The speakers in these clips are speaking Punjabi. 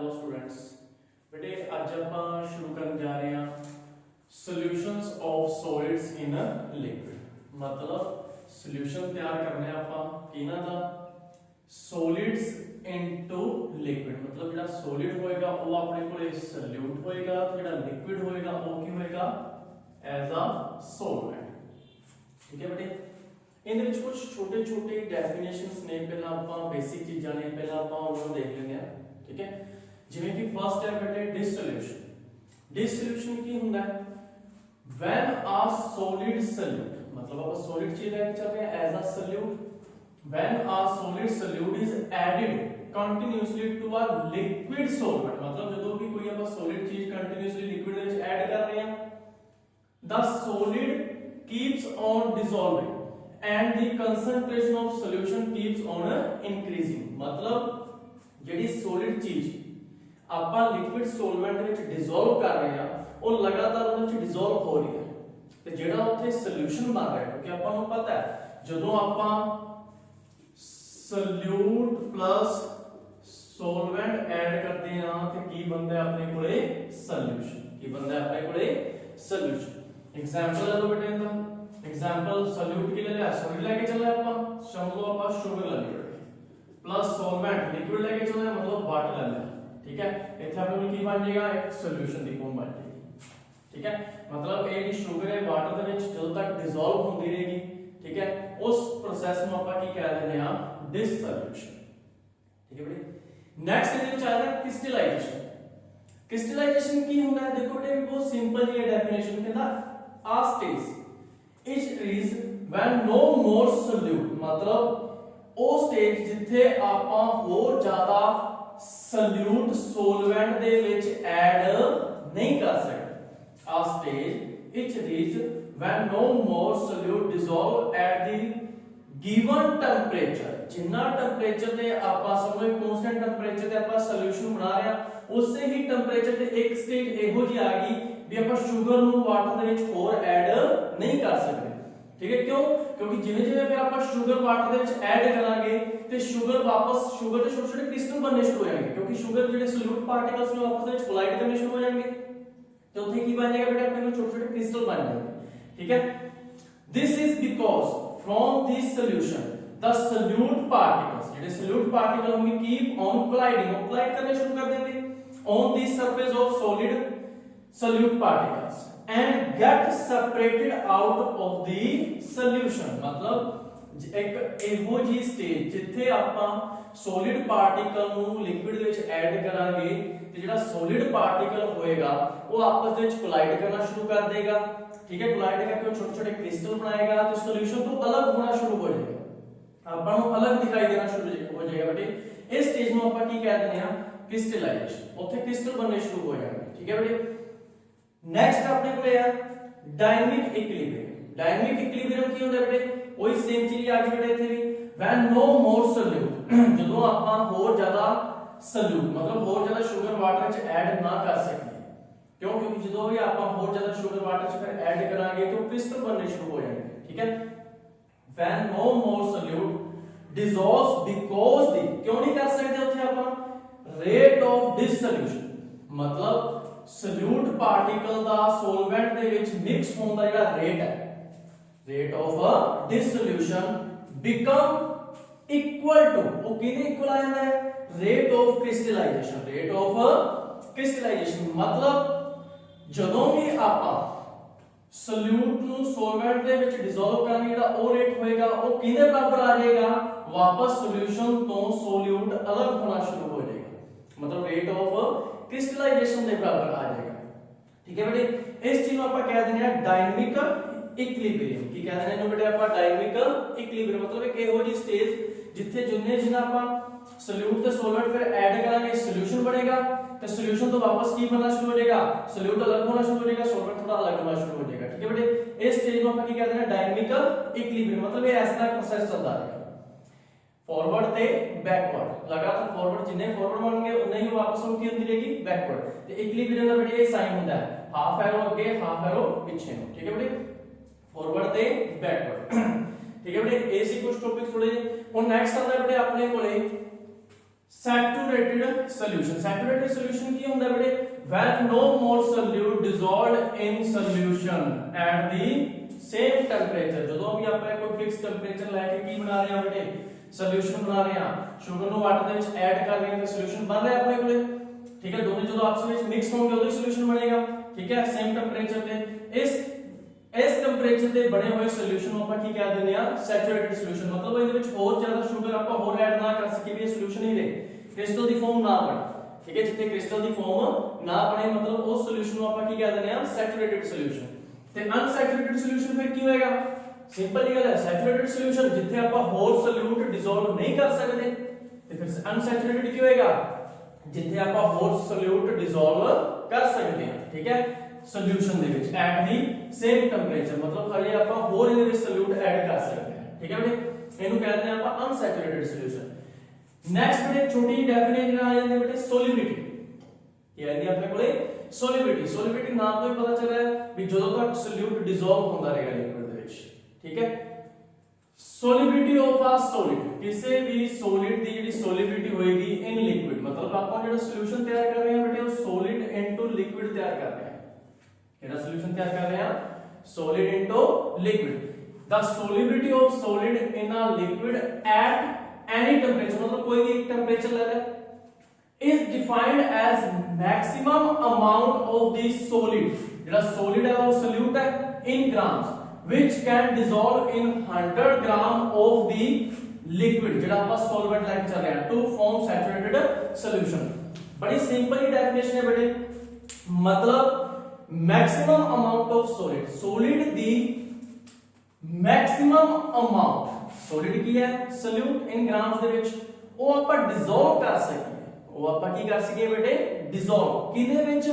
हेलो स्टूडेंट्स, बेटे आज आप शुरू करने जा रहे हैं solutions of solids in liquid. मतलब सॉल्यूशन तैयार करने आप किना दा सॉलिड्स इनटू लिक्विड। मतलब जेड़ा सॉलिड होएगा वो अपने कोले सॉल्यूट होएगा, जेड़ा लिक्विड होएगा वो की होएगा एज अ सॉल्वेंट। ठीक है बेटे, इनदे विच कुछ छोटे छोटे डेफिनेशंस ने, पहला आप बेसिक चीज़ां ने पहला आप उन्होंने देख लेंगे। ठीक है, जिवें कि फर्स्ट है बेटे डिसोल्यूशन। डिसोल्यूशन की हुंदा है व्हेन अ सॉलिड सॉल्यूट, मतलब आप सॉलिड चीज लेके चल रहे हैं as a solute, when a solid solute is added continuously to a liquid solvent. मतलब जदों भी कोई आप सॉलिड चीज कंटीन्यूअसली लिक्विड दे विच ऐड कर रहे हैं, the solid keeps on dissolving and the concentration of solution keeps on increasing। मतलब ਜਿਹੜੀ ਸੋਲਿਡ ਚੀਜ਼ ਆਪਾਂ ਲਿਕਵਿਡ ਸੋਲਵੈਂਟ ਵਿੱਚ ਡਿਸੋਲਵ ਕਰ ਰਹੇ ਆ ਉਹ ਲਗਾਤਾਰ ਉਹਦੇ ਵਿੱਚ ਡਿਸੋਲਵ ਹੋ ਰਹੀ ਹੈ ਤੇ ਜਿਹੜਾ ਉੱਥੇ ਸੋਲੂਸ਼ਨ ਬਣ ਰਿਹਾ, ਕਿਉਂਕਿ ਆਪਾਂ ਨੂੰ ਪਤਾ ਹੈ ਜਦੋਂ ਆਪਾਂ ਸੋਲਿਊਟ ਪਲਸ ਸੋਲਵੈਂਟ ਐਡ ਕਰਦੇ ਆ ਤੇ ਕੀ ਬਣਦਾ ਆਪਣੇ ਕੋਲੇ ਸੋਲੂਸ਼ਨ। ਕੀ ਬਣਦਾ ਆਪਣੇ ਕੋਲੇ ਸੋਲੂਸ਼ਨ। एग्जांपल ले लो बेटे इनका एग्जांपल सॉल्यूट की ले लिया, सॉलिड लेके चल रहे हैं अपन, समझ लो अपन शुगर ले लिया प्लस सॉल्वेंट लिक्विड लेके चल रहे हैं मतलब वाटर ले लिया। ठीक है, इथे अपने की बन जाएगा एक सॉल्यूशन दी फॉर्म बन जाएगी। ठीक है, मतलब ये जी शुगर है वाटर दे विच जदों तक डिसॉल्व होंदी रहेगी, ठीक है, उस प्रोसेस ਨੂੰ ਆਪਾਂ ਕੀ ਕਹਿ ਦਿੰਦੇ ਆ डिसोल्यूशन। ठीक है बेटे, नेक्स्ट ਇਹਦੇ ਵਿੱਚ ਆ ਰਿਹਾ क्रिस्टलाइजेशन। क्रिस्टलाइजेशन ਕੀ ਹੁੰਦਾ ਹੈ, देखो बेटे बहुत सिंपल जी डेफिनेशन कहता a stage it is when no more solute, मतलब ਉਹ ਸਟੇਜ ਜਿੱਥੇ ਆਪਾਂ ਹੋਰ ਜ਼ਿਆਦਾ ਸੋਲਿਊਟ ਸੋਲਵੈਂਟ ਦੇ ਵਿੱਚ ਐਡ ਨਹੀਂ ਕਰ ਸਕਦੇ। a stage it is when no more solute dissolve at the given temperature। ਜਿੰਨਾ ਟੈਂਪਰੇਚਰ ਤੇ ਆਪਾਂ ਸਮਝੋ ਕਾਂਸਟੈਂਟ ਟੈਂਪਰੇਚਰ ਤੇ ਆਪਾਂ ਸੋਲੂਸ਼ਨ ਬਣਾ ਰਹੇ ਆ, ਉਸੇ ਹੀ ਟੈਂਪਰੇਚਰ ਤੇ ਇੱਕ ਸਟੇਜ ਇਹੋ ਜੀ ਆ ਗਈ ਵੀ ਆਪਾਂ ਸ਼ੂਗਰ ਨੂੰ ਵਾਟਰ ਦੇ ਵਿੱਚ ਹੋਰ ਐਡ ਨਹੀਂ ਕਰ ਸਕਦੇ। ਠੀਕ ਹੈ, ਕਿਉਂ? ਕਿਉਂਕਿ ਜਿਵੇਂ ਜਿਵੇਂ ਫਿਰ ਆਪਾਂ ਸ਼ੂਗਰ ਵਾਟਰ ਦੇ ਵਿੱਚ ਐਡ ਕਰਾਂਗੇ ਤੇ ਸ਼ੂਗਰ ਵਾਪਸ ਸ਼ੂਗਰ ਦੇ ਛੋਟੇ ਛੋਟੇ ਕ੍ਰਿਸਟਲ ਬਣਨੇ ਸ਼ੁਰੂ ਹੋ ਜਾਣਗੇ, ਕਿਉਂਕਿ ਸ਼ੂਗਰ ਜਿਹੜੇ ਸੋਲਿਊਟ ਪਾਰਟੀਕਲਸ ਨੇ ਆਪਸ ਦੇ ਵਿੱਚ ਕੋਲਾਈਡ ਕਰਨੇ ਸ਼ੁਰੂ ਹੋ ਜਾਣਗੇ ਤੇ ਉੱਥੇ ਕੀ ਬਣ ਜਾਏਗਾ ਬੇਟਾ ਆਪਣੇ ਕੋਲ ਛੋਟੇ ਛੋਟੇ ਕ੍ਰਿਸਟਲ ਬਣ ਜਾਣਗੇ। ਠੀਕ ਹੈ, this is because from this solution the solute particles, ਜਿਹੜੇ solute particle ਹੋਣਗੇ keep on colliding, ਉਹ collide ਕਰਨੇ ਸ਼ੁਰੂ ਕਰ ਦੇਣਗੇ on the surface of solid solute particles and get separated out of the solution। मतलब ਇੱਕ ਇਹੋ ਜੀ ਸਟੇਜ ਜਿੱਥੇ ਆਪਾਂ solid particle ਨੂੰ liquid ਦੇ ਵਿੱਚ ਐਡ ਕਰਾਂਗੇ ਤੇ ਜਿਹੜਾ solid particle ਹੋਏਗਾ ਉਹ ਆਪਸ ਦੇ ਵਿੱਚ ਕੋਲਾਈਡ ਕਰਨਾ ਸ਼ੁਰੂ ਕਰ ਦੇਗਾ। ठीक है, कोलाइड करके वो छोटे छोटे क्रिस्टल बनाएगा तो सॉल्यूशन तो अलग होना शुरू हो जाएगा, अपन को अलग दिखाई देना शुरू हो जाएगा। बेटे इस स्टेज में अपन की कह देते हैं क्रिस्टलाइजेशन, ओथे क्रिस्टल बनने शुरू हो जाएंगे। ठीक है बेटे, नेक्स्ट अपने को है डायनामिक इक्विलिब्रियम। डायनामिक इक्विलिब्रियम की होता है बेटे वही सेम चीज आगे बेटे थे भी व्हेन नो मोर सॉल्यूट, ਜਦੋਂ ਆਪਾਂ ਹੋਰ ਜ਼ਿਆਦਾ सॉल्यूट मतलब ਹੋਰ ਜ਼ਿਆਦਾ ਸ਼ੂਗਰ ਵਾਟਰ ਵਿੱਚ ਐਡ ਨਾ ਕਰ ਸਕੀਏ। क्यों? क्योंकि जो भी आप और ज्यादा शुगर वाटर से फिर ऐड कराएंगे तो क्रिस्टल बनने शुरू हो जाएंगे। ठीक है, when no more solute dissolves because the, क्यों नहीं कर सकते उसे अपन rate of dissolution, मतलब solute particle ਦਾ solvent ਦੇ ਵਿੱਚ mix ਹੋਣ ਦਾ ਜਿਹੜਾ rate ਹੈ, rate of a dissolution become equal to, ਉਹ ਕਿਹਦੇ ਇਕੁਅਲ ਆ ਜਾਂਦਾ ਹੈ, rate of crystallization। rate of crystallization मतलब ਜਦੋਂ ਵੀ ਆਪਾਂ ਸੋਲਿਊਟ ਨੂੰ ਸੋਲਵੈਂਟ ਦੇ ਵਿੱਚ ਡਿਸੋਲਵ ਕਰਾਂਗੇ ਜਿਹੜਾ ਉਹ ਰੇਟ ਹੋਏਗਾ ਉਹ ਕਿਹਦੇ ਬਰਾਬਰ ਆ ਜਾਏਗਾ, ਵਾਪਸ ਸੋਲੂਸ਼ਨ ਤੋਂ ਸੋਲਿਊਟ ਅਲੱਗ ਹੋਣਾ ਸ਼ੁਰੂ ਹੋ ਜਾਏਗਾ, मतलब ਰੇਟ ਆਫ ਕ੍ਰਿਸਟਲਾਈਜੇਸ਼ਨ ਦੇ ਬਰਾਬਰ ਆ ਜਾਏਗਾ। ਠੀਕ ਹੈ ਬੇਟੇ, ਇਸ ਚੀਜ਼ ਨੂੰ ਆਪਾਂ ਕਹਿ ਦਿੰਦੇ ਆ ਡਾਇਨਾਮਿਕ ਇਕੁਇਲਿਬ੍ਰੀਅਮ। ਕੀ ਕਹਿੰਦੇ ਨੇ ਇਹਨੂੰ ਬੇਟੇ ਆਪਾਂ ਡਾਇਨਾਮਿਕ ਇਕੁਇਲਿਬ੍ਰੀਅਮ, मतलब ਇੱਕ ਇਹੋ ਜੀ ਸਟੇਜ ਜਿੱਥੇ ਜਿੰਨਾ ਆਪਾਂ ਸੋਲਿਊਟ ਤੇ ਸੋਲਵੈਂਟ ਫਿਰ ਐਡ ਕਰਾਂਗੇ ਸੋਲੂਸ਼ਨ ਬਣੇਗਾ ਤੇ ਸੋਲੂਸ਼ਨ ਤੋਂ ਵਾਪਸ ਕੀ ਬਣਨਾ ਸ਼ੁਰੂ ਹੋ ਜਾਏਗਾ, ਸੋਲਿਊਟ ਅਲੱਗ ਹੋਣਾ ਸ਼ੁਰੂ ਹੋ ਜਾਏਗਾ, ਸੋਲਵੈਂਟ ਥੋੜਾ ਅਲੱਗ ਹੋਣਾ ਸ਼ੁਰੂ ਹੋ ਜਾਏਗਾ। ਠੀਕ ਹੈ ਬੇਟੇ, ਇਸ ਸਟੇਜ ਨੂੰ ਆਪਾਂ ਕੀ ਕਹਿੰਦੇ ਨੇ ਡਾਇਨਾਮਿਕ ਇਕੁਇਲਿਬ੍ਰੀਅਮ। मतलब ਇਹ ਇਸ ਤਰ੍ਹਾਂ ਪ੍ਰੋਸੈਸ ਚੱਲਦਾ ਰਹੇਗਾ ਫਾਰਵਰਡ ਤੇ ਬੈਕਵਰਡ, ਲਗਾਤਾਰ ਫਾਰਵਰਡ ਜਿੰਨੇ ਫਾਰਵਰਡ ਬਣਨਗੇ ਉਨੇ ਹੀ ਵਾਪਸ ਹੋ ਕੇ ਹੁੰਦੀ ਰਹੇਗੀ ਬੈਕਵਰਡ। ਤੇ ਇਕੁਇਲਿਬ੍ਰੀਅਮ ਦਾ ਬੇਟੇ ਇਹ ਸਾਈਨ ਹੁੰਦਾ ਹੈ ਹਾਫ ਐਰੋ ਅੱਗੇ ਹਾਫ ਐਰੋ ਪਿੱਛੇ ਨੂੰ। ਠੀਕ ਹੈ ਬੇਟੇ, ਫਾਰਵਰਡ ਤੇ ਬੈਕਵਰਡ। ਠੀਕ ਹੈ ਬੇਟੇ, ਇਹ ਸੀ ਕੁਝ ਟੌਪਿਕ ਥੋੜੇ। ਹੁਣ ਨੈਕਸਟ ਆਉਂਦਾ ਬੇਟੇ ਆਪਣੇ ਕੋਲੇ ਸੈਚੂਰੇਟਿਡ ਸੋਲੂਸ਼ਨ। ਸੈਚੂਰੇਟਿਡ ਸੋਲੂਸ਼ਨ ਕੀ ਹੁੰਦਾ ਬੇਟੇ? when no more solute dissolved in solution at the same temperature। ਜਦੋਂ ਵੀ ਆਪਾਂ ਕੋਈ ਫਿਕਸ ਟੈਂਪਰੇਚਰ ਲੈ ਕੇ ਕੀ ਬਣਾ ਰਹੇ ਹਾਂ ਬੇਟੇ? ਸੋਲੂਸ਼ਨ ਬਣਾ ਰਹੇ ਹਾਂ। ਸ਼ੂਗਰ ਨੂੰ ਵਾਟਰ ਦੇ ਵਿੱਚ ਐਡ ਕਰ ਰਹੇ ਹਾਂ ਤਾਂ ਸੋਲੂਸ਼ਨ ਬਣ ਰਿਹਾ ਆਪਣੇ ਕੋਲੇ, ਠੀਕ ਹੈ। ਦੋਨੇ ਜਦੋਂ ਆਪਸ ਵਿੱਚ ਮਿਕਸ ਹੋਣਗੇ ਉਦੋਂ ਹੀ ਸੋਲੂਸ਼ਨ ਬਣੇਗਾ, ਠੀਕ ਹੈ, ਸੇਮ ਟੈਂਪਰੇਚਰ ਤੇ। ਇਸ ਟੈਂਪਰੇਚਰ ਤੇ ਬਣੇ ਹੋਏ ਸੋਲੂਸ਼ਨ ਨੂੰ ਆਪਾਂ ਕੀ ਕਹਿ ਦਿੰਦੇ ਆ? ਸੈਚੂਰੇਟਿਡ ਸੋਲੂਸ਼ਨ। ਮਤਲਬ ਇਹਦੇ ਵਿੱਚ ਹੋਰ ਜ਼ਿਆਦਾ ਸ਼ੂਗਰ ਆਪਾਂ ਹੋਰ ਐਡ ਨਾ ਕਰ ਸਕੀਏ ਵੀ ਇਹ ਸੋਲੂਸ਼ਨ ਹੀ ਰਹੇ, ਕ੍ਰਿਸਟਲ ਦੀ ਫਾਰਮ ਨਾ ਬਣੇ, ਠੀਕ ਹੈ। ਜਿੱਥੇ ਕ੍ਰਿਸਟਲ ਦੀ ਫਾਰਮ ਨਾ ਬਣੇ ਮਤਲਬ ਉਸ ਸੋਲੂਸ਼ਨ ਨੂੰ ਆਪਾਂ ਕੀ ਕਹਿ ਦਿੰਦੇ ਆ? ਸੈਚੂਰੇਟਿਡ ਸੋਲੂਸ਼ਨ। ਤੇ ਅਨਸੈਚੂਰੇਟਿਡ ਸੋਲੂਸ਼ਨ ਫਿਰ ਕੀ ਹੋਏਗਾ? ਸਿੰਪਲ ਹੀ ਗੱਲ ਹੈ, ਸੈਚੂਰੇਟਿਡ ਸੋਲੂਸ਼ਨ ਜਿੱਥੇ ਆਪਾਂ ਹੋਰ ਸੋਲੂਟ ਡਿਸੋਲਵ ਨਹੀਂ ਕਰ ਸਕਦੇ, ਤੇ ਫਿਰ ਅਨਸੈਚੂਰੇਟਿਡ ਕੀ ਹੋਏਗਾ? ਜਿੱਥੇ ਆਪਾਂ ਹੋਰ ਸੋਲੂਟ ਡਿਸੋਲਵ ਕਰ ਸਕਦੇ ਹਾਂ, ਠੀਕ ਹੈ, ਸੋਲੂਸ਼ਨ ਦੇ ਵਿੱਚ ਐਟ ਦੀ ਸੇਮ ਟੈਂਪਰੇਚਰ। ਮਤਲਬ ਹਜੇ ਆਪਾਂ ਹੋਰ ਇਹਦੇ ਵਿੱਚ ਸੋਲੂਟ ਐਡ ਕਰ ਸਕਦੇ ਹਾਂ, ਠੀਕ ਹੈ ਬੇਟੇ। ਇਹਨੂੰ ਕਹਿੰਦੇ ਆ ਆਪਾਂ ਅਨਸੈਚੂਰੇਟਡ ਸੋਲੂਸ਼ਨ। ਨੈਕਸਟ ਬੇਟੇ ਛੋਟੀ ਜਿਹੀ ਡੈਫੀਨੇਸ਼ਨ ਆ ਜਾਂਦੀ ਹੈ ਬੇਟੇ ਸੋਲਿਬਿਲਿਟੀ। ਕੀ ਆਂਦੀ ਆਪਣੇ ਕੋਲੇ? ਸੋਲਿਬਿਲਿਟੀ। ਸੋਲਿਬਿਲਿਟੀ ਨਾਮ ਤੋਂ ਹੀ ਪਤਾ ਚੱਲ ਰਿਹਾ ਹੈ ਵੀ ਜਦੋਂ ਤੱਕ ਸੋਲੂਟ ਡਿਸੋਲਵ ਹੁੰਦਾ ਰਹੇਗਾ ਲਿਕਵਿਡ ਦੇ ਵਿੱਚ, ਠੀਕ ਹੈ। ਸੋਲਿਬਿਲਿਟੀ ਆਫ ਅ ਸੋਲਿਡ, ਕਿਸੇ ਵੀ ਸੋਲਿਡ ਦੀ ਜਿਹੜੀ ਸੋਲਿਬਿਲਿਟੀ ਹੋਏਗੀ ਇਨ ਲਿਕਵਿਡ, ਮਤਲਬ ਆਪਾਂ ਜਿਹੜਾ ਸੋਲੂਸ਼ਨ ਤਿਆਰ ਕਰ ਰਹੇ ਹਾਂ ਬੇਟੇ ਉਹ ਸੋਲਿਡ ਇਨਟੂ ਲਿਕਵਿਡ ਤਿਆਰ ਕਰ ਰਹੇ ਹਾਂ। ਕਿਹੜਾ ਸੋਲੂਸ਼ਨ ਤਿਆਰ ਕਰ ਰਹੇ ਹਾਂ? Solid into liquid. the solubility of solid in a liquid at any temperature, मतलब कोई भी एक टेम्परेचर ले ले, is defined as maximum amount of the solid, जेड़ा solid है वो solute है in grams, which can dissolve in 100 gram of the liquid, जेड़ा ਆਪਾਂ solvent लेके चल रहे हैं to form saturated solution। बड़ी सिंपल ही डेफिनेशन है बेटे, मतलब maximum amount of solid, solid the maximum amount, solid ਕੀ ਹੈ solute in grams ਦੇ ਵਿੱਚ, ਉਹ ਆਪਾਂ dissolve ਕਰ ਸਕੀਏ, ਉਹ ਆਪਾਂ ਕੀ ਕਰ ਸਕੀਏ ਬੇਟੇ? dissolve ਕਿਹਦੇ ਵਿੱਚ?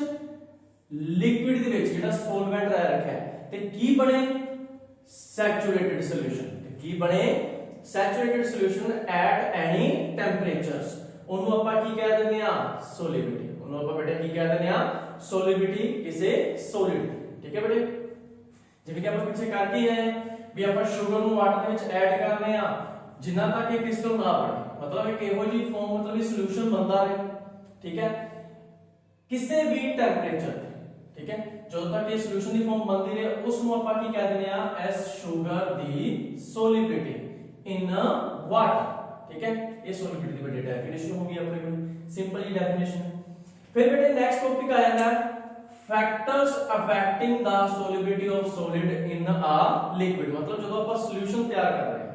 liquid ਦੇ ਵਿੱਚ ਜਿਹੜਾ solvent ਰਹਿ ਰੱਖਿਆ ਹੈ, ਤੇ ਕੀ ਬਣੇ? saturated solution। ਤੇ ਕੀ ਬਣੇ? saturated solution at any temperatures, ਉਹਨੂੰ ਆਪਾਂ ਕੀ ਕਹਿ ਦਿੰਦੇ ਆ? solubility। ਉਹਨੂੰ ਆਪਾਂ ਬੇਟੇ ਕੀ ਕਹਿ ਦਿੰਦੇ ਆ? solubility ਕਿਸੇ solid, ਠੀਕ ਹੈ ਬੇਟੇ। ਜਿਵੇਂ ਕਿ ਆਪਾਂ ਪਿੱਛੇ ਕਰਕੇ ਆਏ ਵੀ ਆਪਾਂ ਸ਼ੂਗਰ ਨੂੰ ਵਾਟਰ ਦੇ ਵਿੱਚ ਐਡ ਕਰ ਰਹੇ ਆ ਜਿੰਨਾ ਤੱਕ ਇਹ ਕ੍ਰਿਸਟਲ ਨਾ ਬਣੇ, ਮਤਲਬ ਇੱਕ ਇਹੋ ਜੀ ਫਾਰਮ, ਮਤਲਬ ਇਹ ਸੋਲੂਸ਼ਨ ਬਣਦਾ ਰਹੇ, ਠੀਕ ਹੈ, ਕਿਸੇ ਵੀ ਟੈਂਪਰੇਚਰ ਤੇ, ਠੀਕ ਹੈ। ਜਦੋਂ ਤੱਕ ਇਹ ਸੋਲੂਸ਼ਨ ਦੀ ਫਾਰਮ ਬਣਦੀ ਰਹੇ ਉਸ ਨੂੰ ਆਪਾਂ ਕੀ ਕਹਿ ਦਿੰਦੇ ਆ? ਐਸ ਸ਼ੂਗਰ ਦੀ ਸੋਲਿਬਿਲਿਟੀ ਇਨ ਵਾਟਰ, ਠੀਕ ਹੈ। ਇਹ ਸੋਲਿਬਿਲਿਟੀ ਦੀ ਵੱਡੀ ਡੈਫੀਨੇਸ਼ਨ ਹੋ ਗਈ ਆਪਣੇ ਕੋਲ, ਸਿੰਪਲ ਜੀ ਡੈਫੀਨੇਸ਼ਨ। ਫਿਰ ਬੇਟੇ ਨੈਕਸਟ ਟੌਪਿਕ ਆ ਜਾਂਦਾ ਹੈ factors affecting the solubility of solid in a liquid, मतलब ਜਦੋਂ ਆਪਾਂ ਸੋਲੂਸ਼ਨ ਤਿਆਰ ਕਰ ਰਹੇ ਹਾਂ,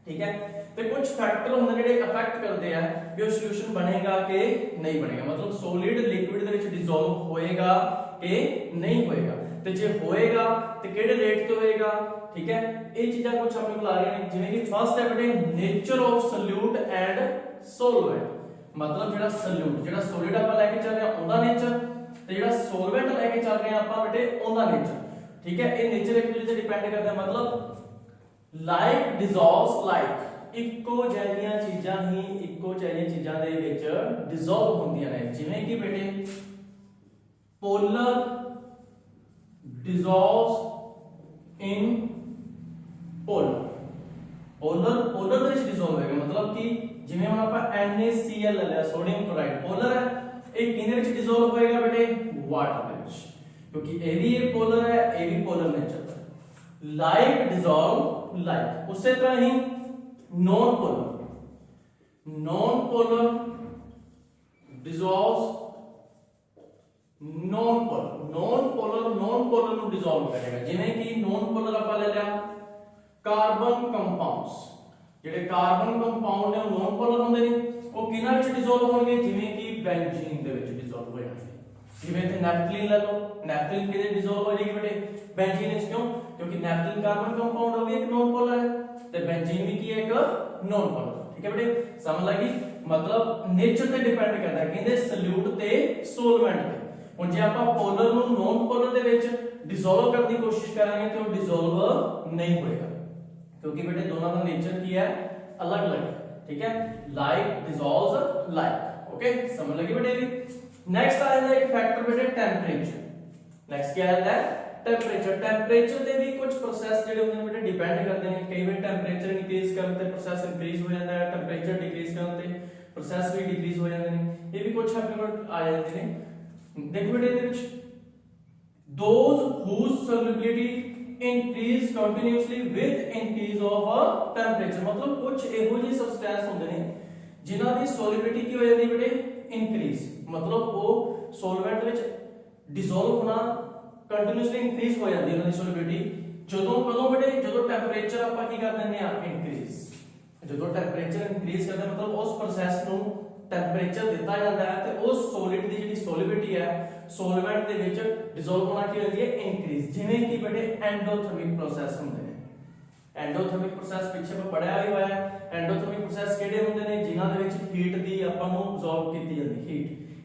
ਠੀਕ ਹੈ, ਤੇ ਕੁਝ ਫੈਕਟਰ ਹੁੰਦੇ ਨੇ ਜਿਹੜੇ ਅਫੈਕਟ ਕਰਦੇ ਆ ਵੀ ਉਹ ਸੋਲੂਸ਼ਨ ਬਣੇਗਾ ਕਿ ਨਹੀਂ ਬਣੇਗਾ, ਮਤਲਬ ਸੋਲਿਡ ਲਿਕਵਿਡ ਦੇ ਵਿੱਚ ਡਿਸੋਲਵ ਹੋਏਗਾ ਕਿ ਨਹੀਂ ਹੋਏਗਾ, ਤੇ ਜੇ ਹੋਏਗਾ ਤੇ ਕਿਹੜੇ ਰੇਟ ਤੇ ਹੋਏਗਾ, ਠੀਕ ਹੈ। ਇਹ ਚੀਜ਼ਾਂ ਕੁਝ ਆਪਣੇ ਕੋਲ ਆ ਰਹੀਆਂ ਨੇ, ਜਿਵੇਂ ਕਿ ਫਸਟ ਹੈ ਬੇਟੇ ਨੇਚਰ ਆਫ ਸੋਲੂਟ ਐਂਡ ਸੋਲਵੈਂਟ, ਮਤਲਬ ਜਿਹੜਾ ਸੋਲੂਟ, ਜਿਹੜਾ ਸੋਲਿਡ ਆਪਾਂ ਲੈ ਕੇ ਚੱਲ ਰਹੇ ਹਾਂ ਉਹਦਾ ਨੇਚਰ, ਤੇ ਜਿਹੜਾ ਸੋਲਵੈਂਟ ਲੈ ਕੇ ਚੱਲ ਰਹੇ ਆ ਆਪਾਂ ਬੇਟੇ ਉਹਦਾ ਨੇਚਰ, ਠੀਕ ਹੈ। ਇਹ ਨੇਚਰ ਇੱਕ ਦੂਜੇ ਤੇ ਡਿਪੈਂਡ ਕਰਦਾ, ਮਤਲਬ ਲਾਈਕ ਡਿਸੋਲਵਸ ਲਾਈਕ, ਇੱਕੋ ਜਿਹੀਆਂ ਚੀਜ਼ਾਂ ਹੀ ਇੱਕੋ ਜਿਹੀਆਂ ਚੀਜ਼ਾਂ ਦੇ ਵਿੱਚ ਡਿਸੋਲਵ ਹੁੰਦੀਆਂ ਨੇ, ਜਿਵੇਂ ਕਿ ਬੇਟੇ ਪੋਲਰ ਡਿਸੋਲਵਸ ਇਨ ਪੋਲਰ, ਪੋਲਰ ਦੇ ਵਿੱਚ ਡਿਸੋਲਵ ਹੋਏਗਾ, ਮਤਲਬ ਕਿ ਜਿਵੇਂ ਹੁਣ ਆਪਾਂ NaCl ਲੈ ਲਿਆ, ਸੋਡੀਅਮ ਕਲੋਰਾਈਡ ਪੋਲਰ ਹੈ, ਇਹ ਕਿਹਦੇ ਵਿੱਚ ਡਿਸੋਲਵ ਹੋਏਗਾ ਬੇਟੇ? ਵਾਟਰ ਦੇ ਵਿੱਚ, ਕਿਉਂਕਿ ਇਹ ਵੀ ਇਹ ਪੋਲਰ ਹੈ, ਇਹ ਵੀ ਪੋਲਰ ਨੇਚਰ ਦਾ। ਲਾਈਕ ਡਿਸੋਲਵ ਲਾਈਕ, ਉਸੇ ਤਰ੍ਹਾਂ ਹੀ ਨॉन पोलर डिसॉल्व्स नॉन पोलर ਨੂੰ ਡਿਸੋਲਵ ਕਰੇਗਾ, ਜਿਵੇਂ ਕਿ ਨॉन पोलर ਆਪਾਂ ਲੈ ਲਿਆ ਕਾਰਬਨ ਕੰਪਾਊਂਡਸ, ਜਿਹੜੇ ਕਾਰਬਨ ਕੰਪਾਊਂਡ ਨੇ ਉਹ ਨॉन पोलर ਹੁੰਦੇ ਨੇ, ਉਹ ਕਿਹਨਾਂ ਵਿੱਚ ਡਿਸੋਲਵ ਹੋਣਗੇ? ਜਿਵੇਂ ਕਿ ਬੈਂਜ਼ੀਨ ਦੇ ਵਿੱਚ ਡਿਸੋਲਵ ਹੋ ਜਾਣਗੇ, ਜਿਵੇਂ ਤੇ ਨੈਫਥਲੀਨ ਲੈ ਲਓ, ਨੈਫਥਲੀਨ ਕਿਹਦੇ ਡਿਸੋਲਵ ਹੋ ਜਾਏਗੀ ਬੇਟੇ? ਬੈਂਜ਼ੀਨ ਵਿੱਚ, ਕਿਉਂ? ਕਿਉਂਕਿ ਨੈਫਥਲੀਨ ਕਾਰਬਨ ਕੰਪਾਊਂਡ ਉਹ ਵੀ ਇੱਕ ਨॉन पोलर ਹੈ, ਤੇ ਬੈਂਜ਼ੀਨ ਵੀ ਕੀ ਹੈ? ਇੱਕ ਨॉन पोलर, ठीक है बेटे, समझ लगी? मतलब नेचर ਤੇ ਡਿਪੈਂਡ ਕਰਦਾ, ਕਹਿੰਦੇ ਸੋਲੂਟ ਤੇ ਸੋਲਵੈਂਟ ਤੇ। ਹੁਣ ਜੇ ਆਪਾਂ ਪੋਲਰ ਨੂੰ ਨॉन पोलर ਦੇ ਵਿੱਚ ਡਿਸੋਲਵ ਕਰਨ ਦੀ ਕੋਸ਼ਿਸ਼ ਕਰਾਂਗੇ ਤੇ ਉਹ ਡਿਸੋਲਵ ਨਹੀਂ ਹੋਏਗਾ, ਕਿਉਂਕਿ ਬੇਟੇ ਦੋਨਾਂ ਦਾ ਨੇਚਰ ਕੀ ਹੈ? ਅਲੱਗ-ਅਲੱਗ, ठीक है। लाइक डिसॉल्व्स लाइक, ओके, समझ लगी बेटे? नेक्स्ट आ जाता है एक फैक्टर बेटे टेंपरेचर। नेक्स्ट क्या आता है? टेंपरेचर। टेंपरेचर ਦੇ ਵੀ ਕੁਝ ਪ੍ਰੋਸੈਸ ਜਿਹੜੇ ਹੁੰਦੇ ਨੇ ਬੇਟੇ ਡਿਪੈਂਡ ਕਰਦੇ ਨੇ, ਕਈ ਵਾਰ ਟੈਂਪਰੇਚਰ ਇਨਕਰੀਜ਼ ਕਰਨ ਤੇ ਪ੍ਰੋਸੈਸ ਇਨਕਰੀਜ਼ ਹੋ ਜਾਂਦਾ ਹੈ, ਟੈਂਪਰੇਚਰ ਡਿਕਰੀਜ਼ ਕਰਨ ਤੇ ਪ੍ਰੋਸੈਸ ਵੀ ਡਿਕਰੀਜ਼ ਹੋ ਜਾਂਦੇ ਨੇ। ਇਹ ਵੀ ਕੁਝ ਆਪਣੇ ਕੋਲ ਆ ਜਾਂਦੇ ਨੇ। ਦੇਖੋ ਬੇਟੇ ਇਹਦੇ ਵਿੱਚ those whose solubility increase continuously with increase of a temperature, मतलब कुछ ਇਹੋ ਜਿਹੇ ਸਬਸਟੈਂਸ ਹੁੰਦੇ ਨੇ ਜਿਨ੍ਹਾਂ ਦੀ ਸੋਲਿਬਿਲਿਟੀ ਕੀ ਹੋ ਜਾਂਦੀ ਬੇਟੇ ਇਨਕਰੀਜ਼, मतलब ਉਹ ਸੋਲਵੈਂਟ ਵਿੱਚ ਡਿਸੋਲਵ ਹੋਣਾ ਕੰਟੀਨਿਊਸਲੀ ਇਨਕਰੀਜ਼ ਹੋ ਜਾਂਦੀ ਉਹਨਾਂ ਦੀ ਸੋਲਿਬਿਲਿਟੀ। ਜਦੋਂ ਕਦੋਂ ਬੇਟੇ ਜਦੋਂ ਟੈਂਪਰੇਚਰ ਆਪਾਂ ਕੀ ਕਰ ਦਿੰਦੇ ਆ ਇਨਕਰੀਜ਼, ਜਦੋਂ ਟੈਂਪਰੇਚਰ ਇਨਕਰੀਜ਼ ਕਰਦੇ ਮਤਲਬ ਉਸ ਪ੍ਰੋਸੈਸ ਨੂੰ ਟੈਂਪਰੇਚਰ ਦਿੱਤਾ ਜਾਂਦਾ ਹੈ ਤੇ ਉਸ ਸੋਲਿਡ ਦੀ ਜਿਹੜੀ ਸੋਲਿਬਿਲਿਟੀ ਹੈ ਸੋਲਵੈਂਟ ਦੇ ਵਿੱਚ ਡਿਸੋਲਵ ਹੋਣਾ ਕੀ ਹੁੰਦੀ ਹੈ ਇਨਕਰੀਜ਼। ਜਿਵੇਂ ਕਿ ਬੇਟੇ ਐਂਡੋਥਰਮਿਕ ਪ੍ਰੋਸੈਸ ਹੁੰਦੇ ਨੇ। ਐਂਡੋਥਰਮਿਕ ਪ੍ਰੋਸੈਸ ਪਿੱਛੇ ਆਪਾਂ ਪੜਿਆ ਵੀ ਹੋਇਆ ਹੈ। ਐਂਡੋਥਰਮਿਕ ਪ੍ਰੋਸੈਸ ਕਿਹੜੇ ਹੁੰਦੇ ਨੇ ਜਿਨ੍ਹਾਂ ਦੇ ਵਿੱਚ ਹੀਟ ਦੀ ਆਪਾਂ ਨੂੰ ਅਬਜ਼ੌਰਬ ਕੀਤੀ ਜਾਂਦੀ,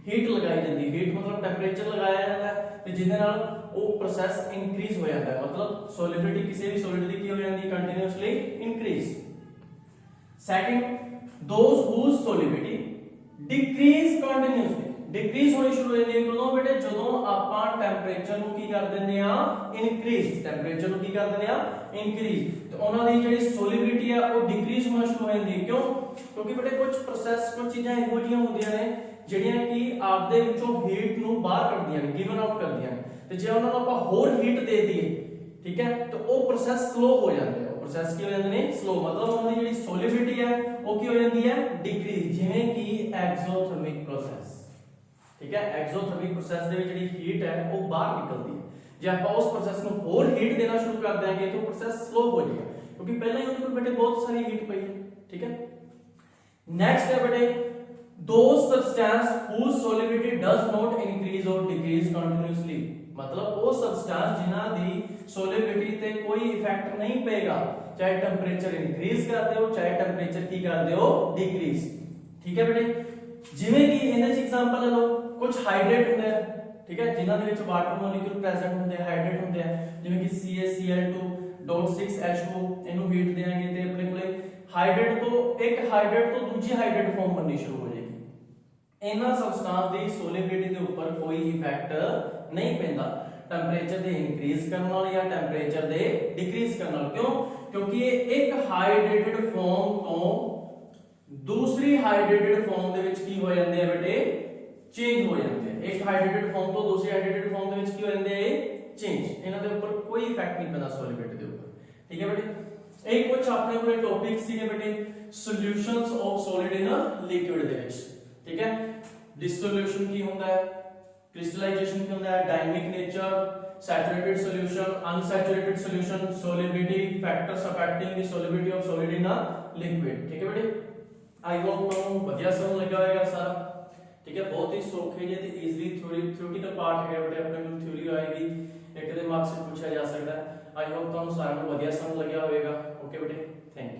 ਹੀਟ ਲਗਾਈ ਜਾਂਦੀ। ਹੀਟ ਮਤਲਬ ਟੈਂਪਰੇਚਰ ਲਗਾਇਆ ਜਾਂਦਾ ਹੈ ਤੇ ਜਿਹਦੇ ਨਾਲ ਉਹ ਪ੍ਰੋਸੈਸ ਇਨਕਰੀਜ਼ ਹੋ ਜਾਂਦਾ ਹੈ, ਮਤਲਬ ਸੋਲਿਬਿਲਿਟੀ ਕਿਸੇ ਵੀ ਸੋਲਿਡ ਦੀ ਕੀ ਹੋ ਜਾਂਦੀ continuously increase. Second, those whose solubility decrease continuously, decrease ਹੋਣੀ ਸ਼ੁਰੂ ਹੋ ਜਾਂਦੀ ਹੈ ਕਦੋਂ ਬੇਟੇ ਜਦੋਂ ਆਪਾਂ ਟੈਂਪਰੇਚਰ ਨੂੰ ਕੀ ਕਰ ਦਿੰਦੇ ਆ ਇਨਕਰੀਜ਼, ਟੈਂਪਰੇਚਰ ਨੂੰ ਕੀ ਕਰ ਦਿੰਦੇ ਆ ਇਨਕਰੀਜ਼, ਤੇ ਉਹਨਾਂ ਦੀ ਜਿਹੜੀ ਸੋਲਿਬਿਲਿਟੀ ਆ ਉਹ ਡਿਕਰੀਜ਼ ਹੋਣਾ ਸ਼ੁਰੂ ਹੋ ਜਾਂਦੀ ਹੈ। ਕਿਉਂ? ਕਿਉਂਕਿ ਬੇਟੇ ਕੁਝ ਪ੍ਰੋਸੈਸ ਕੁਝ ਚੀਜ਼ਾਂ ਇਹੋ ਜਿਹੀਆਂ ਹੁੰਦੀਆਂ ਨੇ ਜਿਹੜੀਆਂ ਕਿ ਆਪਦੇ ਵਿੱਚੋਂ ਹੀਟ ਨੂੰ ਬਾਹਰ ਕੱਢਦੀਆਂ ਨੇ, ਗਿਵਨ ਆਊਟ ਕਰਦੀਆਂ ਨੇ, ਤੇ ਜੇ ਉਹਨਾਂ ਨੂੰ ਆਪਾਂ ਹੋਰ ਹੀਟ ਦੇ ਦਈਏ ਠੀਕ ਹੈ ਤਾਂ ਉਹ ਪ੍ਰੋਸੈਸ ਸਲੋ ਹੋ ਜਾਂਦੇ ਆ। ਪ੍ਰੋਸੈਸ ਕੀ ਹੋ ਜਾਂਦੇ ਨੇ ਸਲੋ, ਮਤਲਬ ਉਹਨਾਂ ਦੀ ਜਿਹੜੀ ਸੋਲਿਬਿਲਿਟੀ ਹੈ ਉਹ ਕੀ ਹੋ ਜਾਂਦੀ ਹੈ ਡਿਕਰੀਜ਼। ਜਿਵੇਂ ਕਿ ਐਗਜ਼ੋਥਰਮਿਕ ਪ੍ਰੋਸੈਸ, ਠੀਕ ਹੈ, ਐਗਜ਼ੋਥਰਮਿਕ ਪ੍ਰੋਸੈਸ ਦੇ ਵਿੱਚ ਜਿਹੜੀ ਹੀਟ ਹੈ ਉਹ ਬਾਹਰ ਨਿਕਲਦੀ ਹੈ। ਜੇ ਆਪਾਂ ਉਸ ਪ੍ਰੋਸੈਸ ਨੂੰ ਹੋਰ ਹੀਟ ਦੇਣਾ ਸ਼ੁਰੂ ਕਰ ਦਿਆਂਗੇ ਤਾਂ ਪ੍ਰੋਸੈਸ ਸਲੋ ਹੋ ਜਾਏਗਾ ਕਿਉਂਕਿ ਪਹਿਲਾਂ ਹੀ ਉਹਦੇ ਕੋਲ ਬੇਟੇ ਬਹੁਤ ਸਾਰੀ ਹੀਟ ਪਈ ਹੈ। ਠੀਕ ਹੈ, ਨੈਕਸਟ ਹੈ ਬੇਟੇ those substance whose solubility does not increase or decrease continuously, मतलब वो सब्सटेंस जिन्हां दी solubility ते कोई इफेक्ट नहीं पेगा चाहे टेंपरेचर इंक्रीज करते हो चाहे टेंपरेचर की करते हो डिक्रीज। ठीक है बेटे, जिवें कि ਇਹਦੇ ਚ एग्जांपल ले लो कुछ हाइड्रेट ਹੁੰਦੇ ਆ ठीक है जिन्हां ਦੇ ਵਿੱਚ ਵਾਟਰ ਮੋਲੀਕਿਊਲ ਪ੍ਰੈਜ਼ੈਂਟ ਹੁੰਦੇ ਆ ਹਾਈਡਰੇਟ ਹੁੰਦੇ ਆ ਜਿਵੇਂ ਕਿ CaCl2.6H2 ਇਹਨੂੰ ਹੀਟ ਦੇਾਂਗੇ ਤੇ ਆਪਣੇ ਕੋਲੇ ਹਾਈਡਰੇਟ ਤੋਂ ਇੱਕ ਹਾਈਡਰੇਟ ਤੋਂ ਦੂਜੀ ਹਾਈਡਰੇਟ ਫਾਰਮ ਬਣਨੀ ਸ਼ੁਰੂ ਹੋ ਜਾਏਗੀ। ਇਹਨਾਂ ਸਬਸਟੈਂਸ ਦੀ ਸੋਲਿਬਿਲਿਟੀ ਦੇ ਉੱਪਰ ਕੋਈ ਇਫੈਕਟ ਨਹੀਂ ਪੈਂਦਾ ਟੈਂਪਰੇਚਰ ਦੇ ਇਨਕਰੀਜ਼ ਕਰਨ ਨਾਲ ਜਾਂ ਟੈਂਪਰੇਚਰ ਦੇ ਡਿਕਰੀਜ਼ ਕਰਨ ਨਾਲ। ਕਿਉਂ? ਕਿਉਂਕਿ ਇਹ ਇੱਕ ਹਾਈਡਰੇਟਡ ਫਾਰਮ ਤੋਂ ਦੂਸਰੀ ਹਾਈਡਰੇਟਡ ਫਾਰਮ ਦੇ ਵਿੱਚ ਕੀ ਹੋ ਜਾਂਦੇ ਆ ਬੇਟੇ ਚੇਂਜ ਹੋ ਜਾਂਦੇ ਆ। ਇੱਕ ਹਾਈਡਰੇਟਡ ਫਾਰਮ ਤੋਂ ਦੂਸਰੀ ਹਾਈਡਰੇਟਡ ਫਾਰਮ ਦੇ ਵਿੱਚ ਕੀ ਹੋ ਜਾਂਦੇ ਆ ਚੇਂਜ। ਇਹਨਾਂ ਦੇ ਉੱਪਰ ਕੋਈ ਇਫੈਕਟ ਨਹੀਂ ਪੈਂਦਾ ਸੋਲਿਬਿਲਿਟੀ ਦੇ ਉੱਪਰ। ਠੀਕ ਹੈ ਬੇਟੇ, ਇਹ ਕੁਝ ਆਪਣੇ ਕੋਲੇ ਟੌਪਿਕ ਸੀਗੇ ਬੇਟੇ solutions of solid in a liquid ਦੇ ਵਿੱਚ। ਠੀਕ ਹੈ, डिसोल्यूशन की होता है, क्रिस्टलाइजेशन की होता है, dynamic nature, saturated solution, unsaturated solution, solubility factors affecting the solubility of solid in a liquid. ठीक है बेटे, आई होप ਤੁਹਾਨੂੰ ਵਧੀਆ ਸਮਝ ਲੱਗਾ ਹੋਵੇਗਾ ਸਾਰਾ। ठीक है, बहुत ही सौखे ਜਿਹੇ ਤੇ ਈਜ਼ੀਲੀ ਥਿਓਰੀਟਿਕਲ ਪਾਰਟ ਹੈ ਬੇਟੇ ਆਪਣੇ ਕੋਲ ਥਿਊਰੀ ਆਏਗੀ ਇੱਕ ਦੇ ਮਾਰਕਸ ਪੁੱਛਿਆ ਜਾ ਸਕਦਾ ਹੈ। आई होप ਤੁਹਾਨੂੰ ਸਾਰਿਆਂ ਨੂੰ ਵਧੀਆ ਸਮਝ ਲੱਗਿਆ ਹੋਵੇਗਾ। ਓਕੇ ਬੇਟੇ, ਥੈਂਕ ਯੂ।